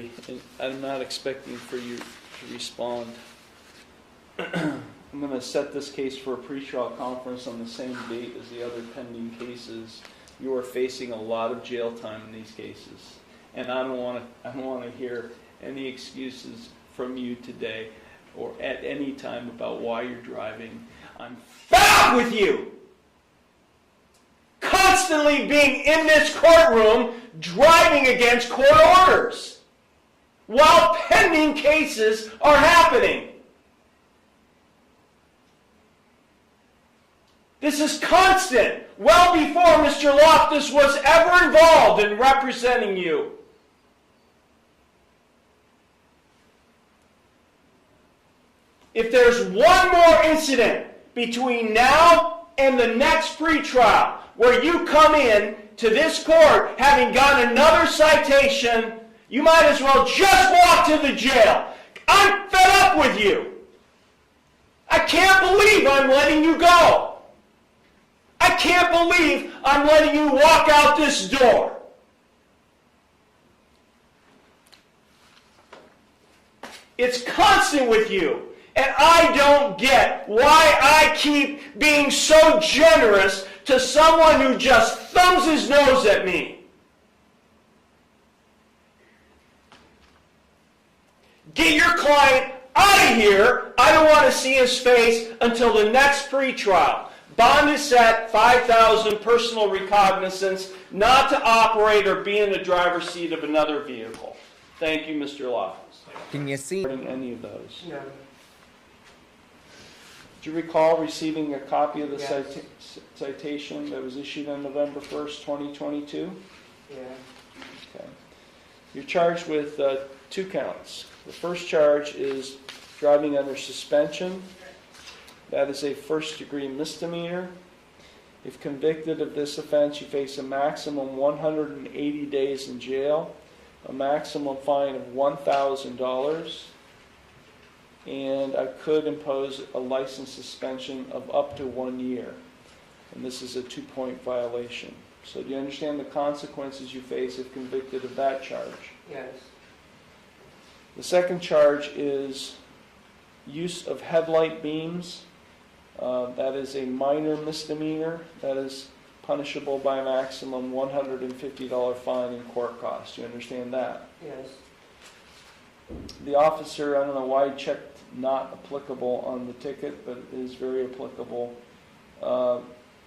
And I'm not expecting for you to respond. I'm going to set this case for a pretrial conference on the same date as the other pending cases. You are facing a lot of jail time in these cases, and I don't want to hear any excuses from you today or at any time about why you're driving. I'm fed up with you constantly being in this courtroom driving against court orders while pending cases are happening. This is constant, well before Mr. Loftus was ever involved in representing you. If there's one more incident between now and the next pretrial where you come in to this court having gotten another citation, you might as well just walk to the jail. I'm fed up with you. I can't believe I'm letting you go. I can't believe I'm letting you walk out this door. It's constant with you. And I don't get why I keep being so generous to someone who just thumbs his nose at me. Get your client out of here. I don't want to see his face until the next pretrial. Bond is set, $5,000 personal recognizance, not to operate or be in the driver's seat of another vehicle. Thank you, Mr. Loftus. Can you see any of those? No. Do you recall receiving a copy of the Yes. citation that was issued on November 1st, 2022? Yeah. Okay. You're charged with 2 counts. The first charge is driving under suspension. That is a first-degree misdemeanor. If convicted of this offense, you face a maximum 180 days in jail, a maximum fine of $1,000, and I could impose a license suspension of up to 1 year. And this is a 2-point violation. So do you understand the consequences you face if convicted of that charge? Yes. The second charge is use of headlight beams. That is a minor misdemeanor. That is punishable by a maximum $150 fine and court costs. Do you understand that? Yes. The officer, I don't know why he checked not applicable on the ticket, but it is very applicable.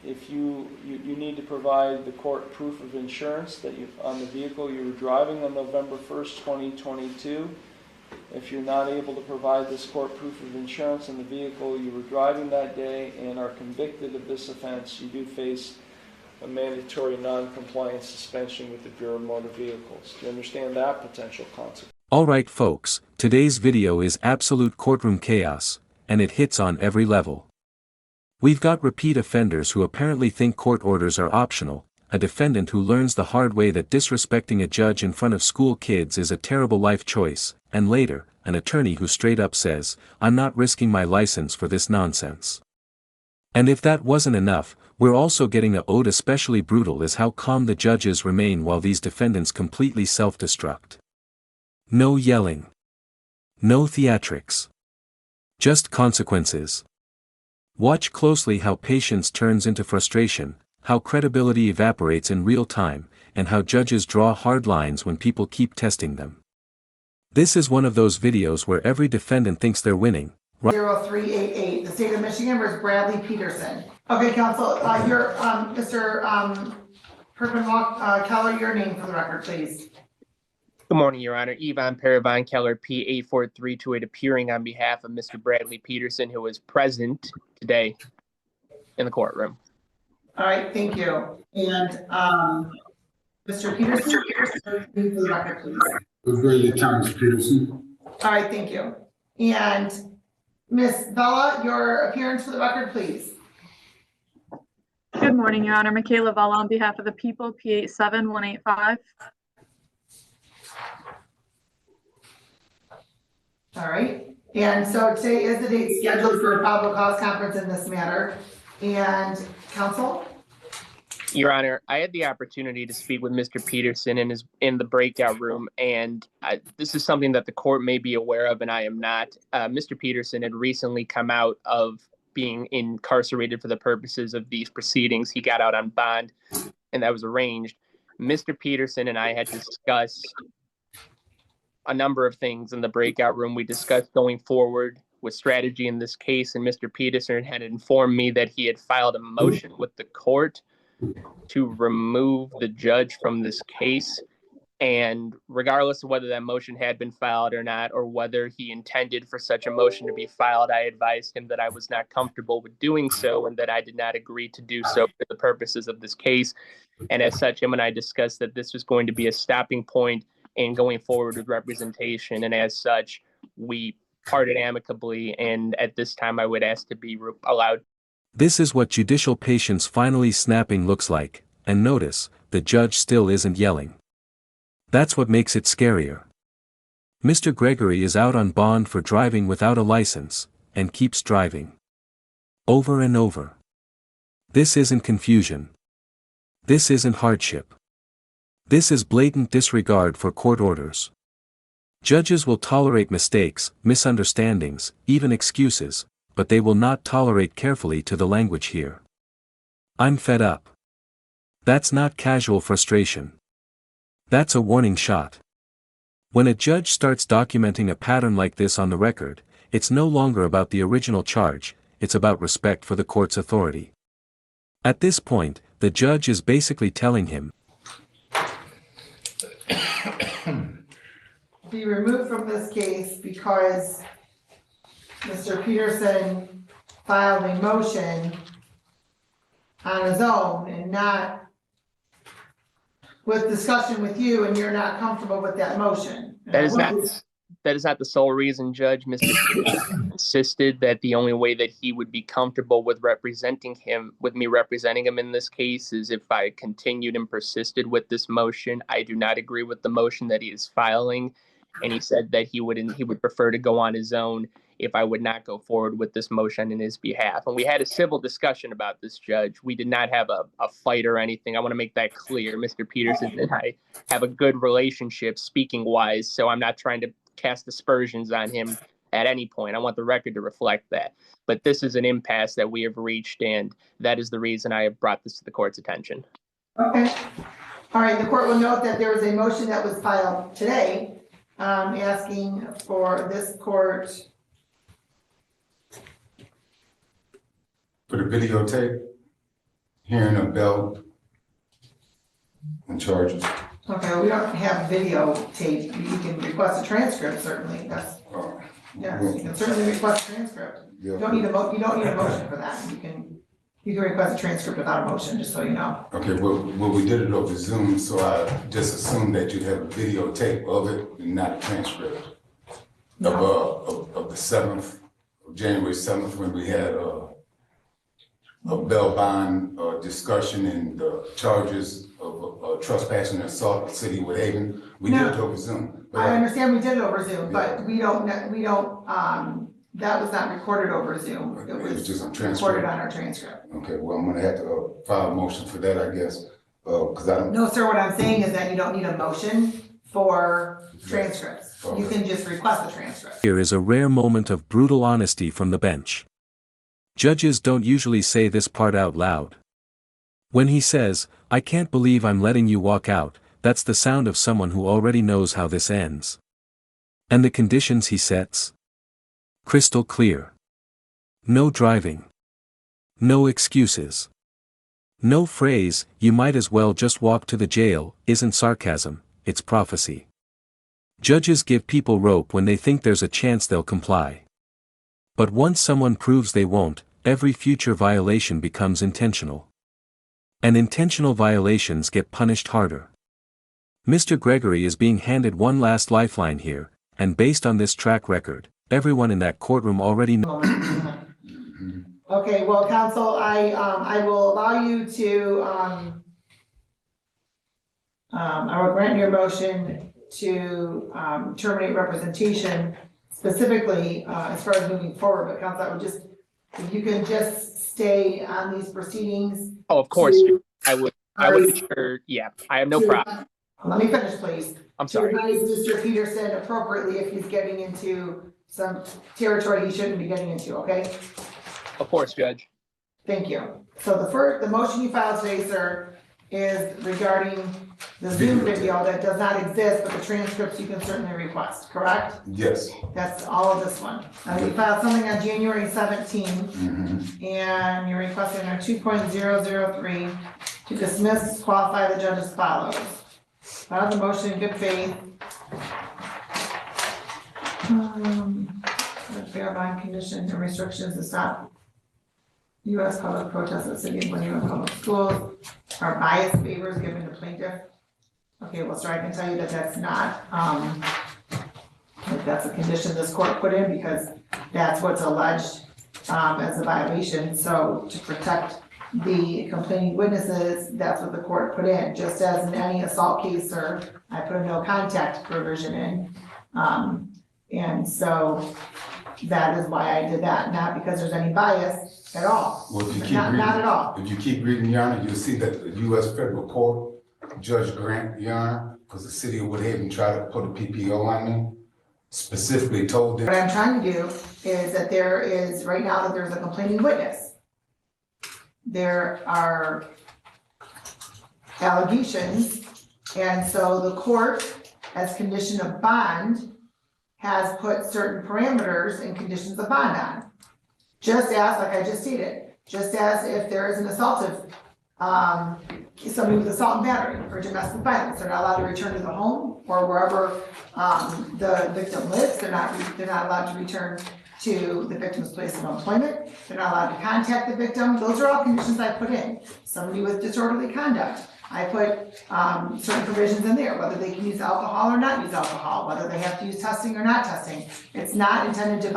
If you need to provide the court proof of insurance that on the vehicle you were driving on November 1st, 2022. If you're not able to provide this court proof of insurance on the vehicle you were driving that day and are convicted of this offense, you do face a mandatory non-compliance suspension with the Bureau of Motor Vehicles. Do you understand that potential consequence? Alright folks, today's video is absolute courtroom chaos, and it hits on every level. We've got repeat offenders who apparently think court orders are optional, a defendant who learns the hard way that disrespecting a judge in front of school kids is a terrible life choice, and later, an attorney who straight up says, "I'm not risking my license for this nonsense." And if that wasn't enough, we're also getting the ode. Especially brutal is how calm the judges remain while these defendants completely self-destruct. No yelling. No theatrics. Just consequences. Watch closely how patience turns into frustration, how credibility evaporates in real time, and how judges draw hard lines when people keep testing them. This is one of those videos where every defendant thinks they're winning. 0388, the state of Michigan versus Bradley Peterson. Okay, counsel, you're Mr. Perkin Keller, your name for the record, please. Good morning, Your Honor. Yvonne Parabon Keller, P84328, appearing on behalf of Mr. Bradley Peterson, who is present today in the courtroom. All right, thank you. And Mr. Peterson, for the record, please. Bradley Thomas Peterson. All right, thank you. And Ms. Bella, your appearance for the record, please. Good morning, Your Honor. Michaela Vella on behalf of the people, P87185. All right. And so today is the date scheduled for a probable cause conference in this matter. And counsel? Your Honor, I had the opportunity to speak with Mr. Peterson in the breakout room, and this is something that the court may be aware of, and I am not. Mr. Peterson had recently come out of being incarcerated for the purposes of these proceedings. He got out on bond, and that was arranged. Mr. Peterson and I had discussed a number of things in the breakout room. We discussed going forward with strategy in this case, and Mr. Peterson had informed me that he had filed a motion with the court to remove the judge from this case. And regardless of whether that motion had been filed or not, or whether he intended for such a motion to be filed, I advised him that I was not comfortable with doing so and that I did not agree to do so for the purposes of this case. And as such, him and I discussed that this was going to be a stopping point in going forward with representation. And as such, we parted amicably. And at this time, I would ask to be allowed. This is what judicial patience finally snapping looks like, and notice, the judge still isn't yelling. That's what makes it scarier. Mr. Gregory is out on bond for driving without a license, and keeps driving. Over and over. This isn't confusion. This isn't hardship. This is blatant disregard for court orders. Judges will tolerate mistakes, misunderstandings, even excuses, but they will not tolerate carefully to the language here. I'm fed up. That's not casual frustration. That's a warning shot. When a judge starts documenting a pattern like this on the record, it's no longer about the original charge, it's about respect for the court's authority. At this point, the judge is basically telling him, Be removed from this case because Mr. Peterson filed a motion on his own and not with discussion with you, and you're not comfortable with that motion. That is not the sole reason, Judge. Mr. Peterson insisted that the only way that he would be comfortable with me representing him in this case, is if I continued and persisted with this motion. I do not agree with the motion that he is filing, and he said that he would prefer to go on his own if I would not go forward with this motion in his behalf. And we had a civil discussion about this, Judge. We did not have a fight or anything. I want to make that clear. Mr. Peterson and I have a good relationship, speaking-wise, so I'm not trying to cast aspersions on him at any point. I want the record to reflect that. But this is an impasse that we have reached, and that is the reason I have brought this to the court's attention. Okay. All right, the court will note that there was a motion that was filed today, asking for this court For the videotape, hearing a bell and charges. Okay, we don't have videotape. You can request a transcript, certainly. That's, yes, you can certainly request a transcript. You don't need a motion for that. You can request a transcript without a motion, just so you know. Okay, well, we did it over Zoom, so I just assumed that you'd have a videotape of it and not a transcript of the 7th, of January 7th, when we had a bail bond discussion and the charges of trespassing and assault at City of Haven. We did it over Zoom. I understand we did it over Zoom, but we don't, that was not recorded over Zoom. It was just recorded on our transcript. Okay, well, I'm gonna have to file a motion for that, I guess, because I don't. No, sir, what I'm saying is that you don't need a motion for transcripts. You can just request a transcript. Here is a rare moment of brutal honesty from the bench. Judges don't usually say this part out loud. When he says, "I can't believe I'm letting you walk out," that's the sound of someone who already knows how this ends. And the conditions he sets? Crystal clear. No driving. No excuses. No phrase, "You might as well just walk to the jail," isn't sarcasm, it's prophecy. Judges give people rope when they think there's a chance they'll comply. But once someone proves they won't, every future violation becomes intentional. And intentional violations get punished harder. Mr. Gregory is being handed one last lifeline here, and based on this track record, everyone in that courtroom already knows. Okay, well, counsel, I will allow you to, I will grant your motion to terminate representation, specifically as far as moving forward, but counsel, I would just, if you can just stay on these proceedings. Oh, of course, I would. I would ensure, yeah, I have no problem. Let me finish, please. I'm To sorry. advise Mr. Peterson appropriately if he's getting into some territory he shouldn't be getting into, okay? Of course, Judge. Thank you. So the motion you filed today, sir, is regarding the Zoom video that does not exist, but the transcripts you can certainly request, correct? Yes. That's all of this one. You filed something on January 17, and you're requesting under 2.003 to dismiss, disqualify the judge as follows. Filed the motion in good faith. Fair bond conditions and restrictions to stop U.S. public protests at City of Winnebago Public Schools are biased favors given to plaintiff. Okay, well, sir, I can tell you that that's not, that's a condition this court put in because that's what's alleged as a violation. So to protect the complaining witnesses, that's what the court put in. Just as in any assault case, sir, I put a no contact provision in. And so that is why I did that, not because there's any bias at all. Well, if you keep Not reading, at all. If you keep reading, Your Honor, you'll see that the U.S. Federal Court, Judge Grant, Your Honor, because the city of Woodhaven tried to put a PPO on me, specifically told them. What I'm trying to do is that there is, right now, that there's a complaining witness. There are allegations, and so the court, as condition of bond, has put certain parameters and conditions of bond on. Just as, like I just stated, just as if there is an assaultive, somebody with assault and battery or domestic violence, they're not allowed to return to the home or wherever the victim lives. They're not allowed to return to the victim's place of employment. They're not allowed to contact the victim. Those are all conditions I put in. Somebody with disorderly conduct, I put certain provisions in there, whether they can use alcohol or not use alcohol, whether they have to use testing or not testing. It's not intended to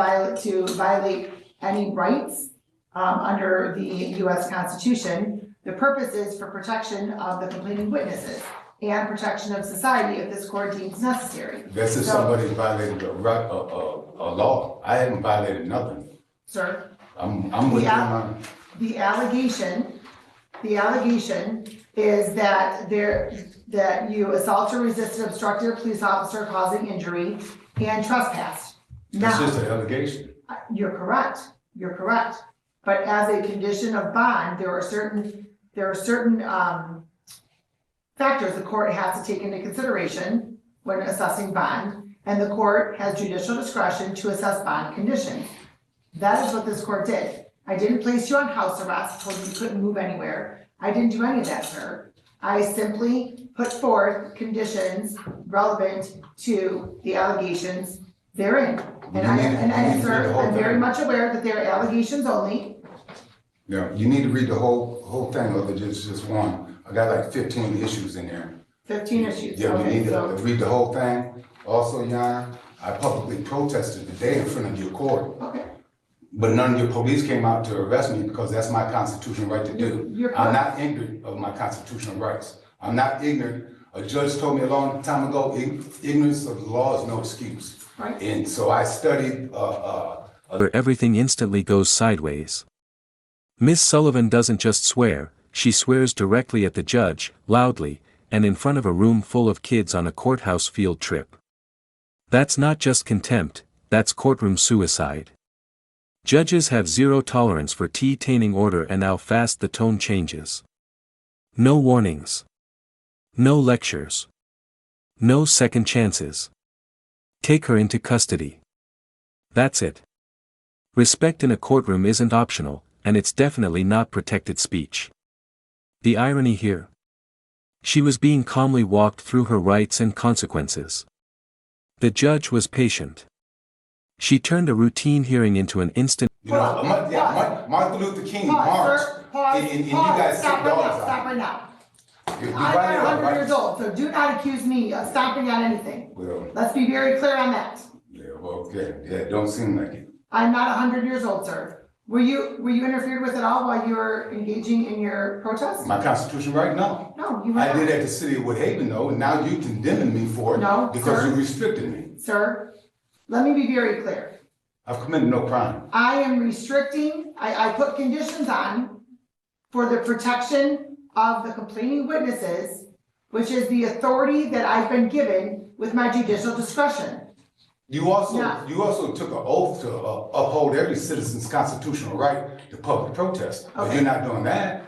violate any rights under the U.S. Constitution. The purpose is for protection of the complaining witnesses and protection of society if this court deems necessary. That's if somebody violated a law. I haven't violated nothing. Sir? I'm with you. The allegation is that you assault or resisted, obstructed a police officer causing injury and trespassed. That's Now, just an allegation. you're correct. But as a condition of bond, there are certain factors the court has to take into consideration when assessing bond, and the court has judicial discretion to assess bond conditions. That is what this court did. I didn't place you on house arrest, told you couldn't move anywhere. I didn't do any of that, sir. I simply put forth conditions relevant to the allegations therein. And sir, I'm very much aware that they're allegations only. Yeah, you need to read the whole thing, other than just one. I got like 15 issues in there. 15 issues. Yeah, you Okay, need to so, read the whole thing. Also, Your Honor, I publicly protested today in front of your court, okay. but none of your police came out to arrest me because that's my constitutional right to do. You're I'm correct. not ignorant of my constitutional rights. I'm not ignorant. A judge told me a long time ago, ignorance of the law is no excuse. Right. And so I studied, Where everything instantly goes sideways. Miss Sullivan doesn't just swear, she swears directly at the judge, loudly, and in front of a room full of kids on a courthouse field trip. That's not just contempt, that's courtroom suicide. Judges have zero tolerance for T-taining order and how fast the tone changes. No warnings. No lectures. No second chances. Take her into custody. That's it. Respect in a courtroom isn't optional, and it's definitely not protected speech. The irony here. She was being calmly walked through her rights and consequences. The judge was patient. She turned a routine hearing into an instant. you know, Martin Luther King marched, and you guys Stop sit right dogs now, out. stop right now. You I'm violated not our 100 years rights. old, so do not accuse me of stomping on anything. Well, Let's be very clear on that. yeah, well, okay, yeah, don't seem like it. I'm not 100 years old, sir. Were you interfered with at all while you were engaging in your protest? My constitutional right? No. No, you were I not. did at the city of Woodhaven though, and now you condemning me for it. No, because sir. you restricted me. Sir, let me be very clear. I've committed no crime. I am restricting, I put conditions on for the protection of the complaining witnesses, which is the authority that I've been given with my judicial discretion. You also, Yeah. you also took an oath to uphold every citizen's constitutional right to public protest, but Okay. you're not doing that.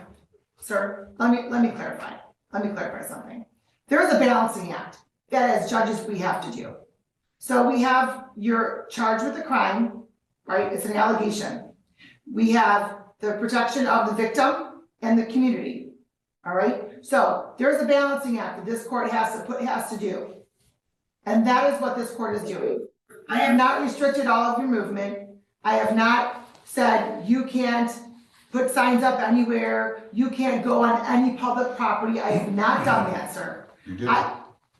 Sir, let me clarify. Let me clarify something. There is a balancing act that as judges we have to do. So we have, you're charged with a crime, right? It's an allegation. We have the protection of the victim and the community, all right? So there's a balancing act that this court has to do. And that is what this court is doing. I have not restricted all of your movement. I have not said you can't put signs up anywhere, you can't go on any public property. I have not done that, sir. You did.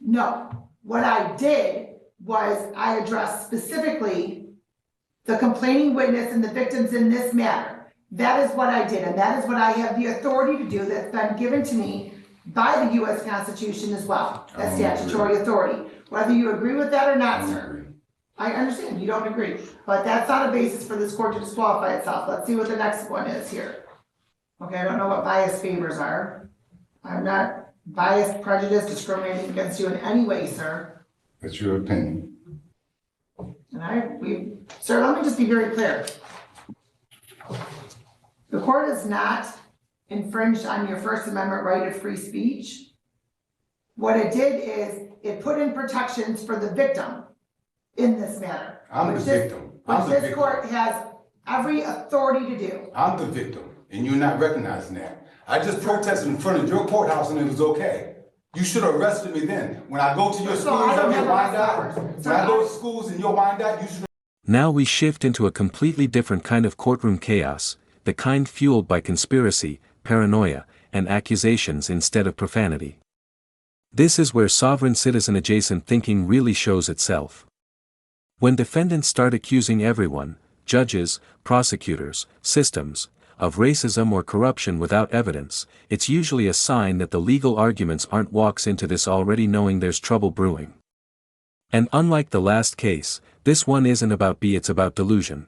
No, what I did was I addressed specifically the complaining witness and the victims in this matter. That is what I did, and that is what I have the authority to do that's been given to me by the US Constitution as well. That's statutory authority. Whether you agree with that or not, sir. I understand you don't agree, but that's not a basis for this court to disqualify itself. Let's see what the next one is here. Okay, I don't know what bias favors are. I'm not biased, prejudiced, discriminating against you in any way, sir. That's your opinion. And sir, let me just be very clear. The court has not infringed on your First Amendment right of free speech. What it did is it put in protections for the victim in this matter. I'm the victim. Which this court has every authority to do. I'm the victim, and you're not recognizing that. I just protested in front of your courthouse and it was okay. You should have arrested me then. When I go to your So schools I don't and have you're wind arrest out, powers. when I go to schools and you're wind out, you should. Now we shift into a completely different kind of courtroom chaos, the kind fueled by conspiracy, paranoia, and accusations instead of profanity. This is where sovereign citizen adjacent thinking really shows itself. When defendants start accusing everyone, judges, prosecutors, systems, of racism or corruption without evidence, it's usually a sign that the legal arguments aren't walks into this already knowing there's trouble brewing. And unlike the last case, this one isn't about it's about delusion.